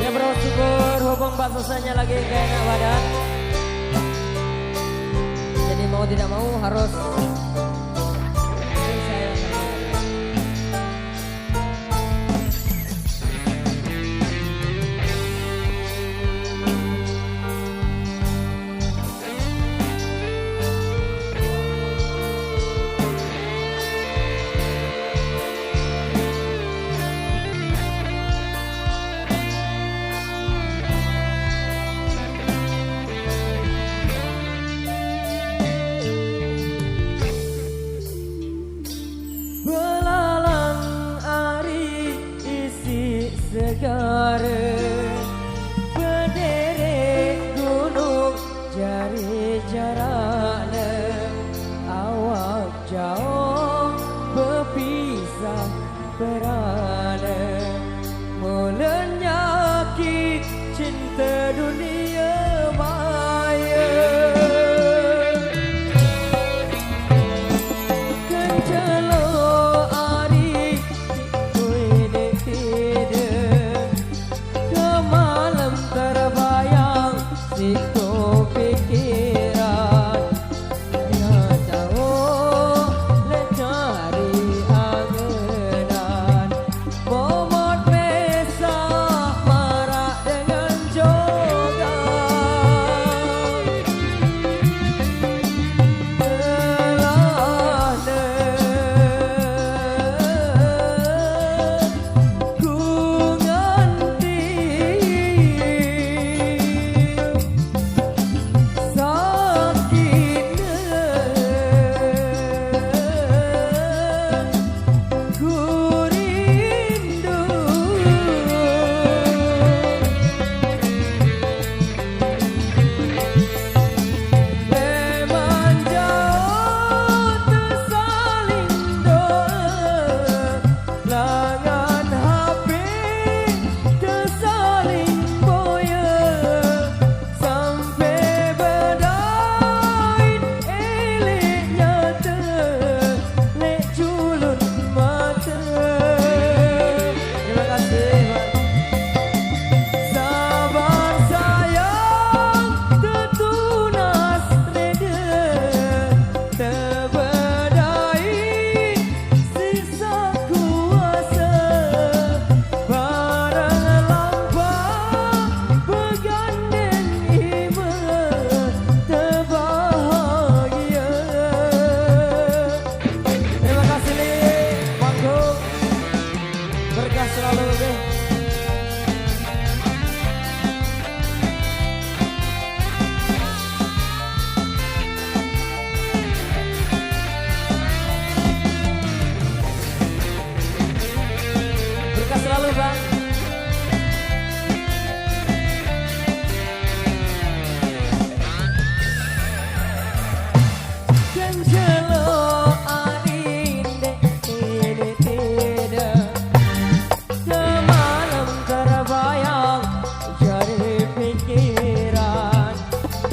Ya bro, syukur hubung Pak Susahnya lagi gak enak badan. Jadi mau tidak mau harus segara berderet gunung jari jaraknya awak jauh berpisah berada melenyaki cinta dunia maya kencalo ari itu pikiran ya tahu lecari angenan momot pesa marak dengan jogan telahne ku nganti selalu deh. Berkah selalu bang.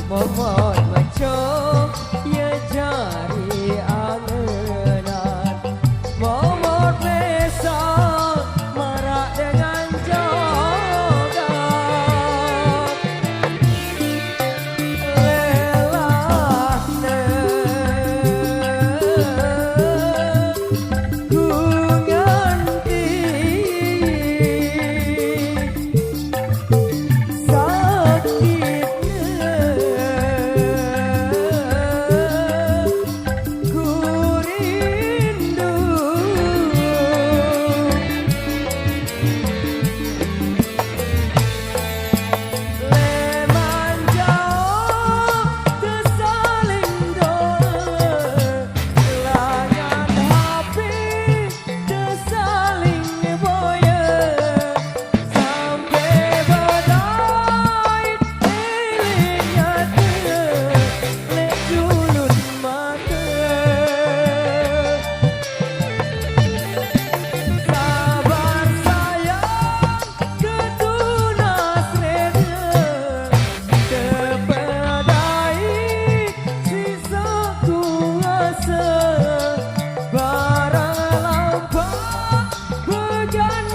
Momot maco ya jari angenan momot pesa marak dengan jogan lelahne ku nganti barang lampau berjalan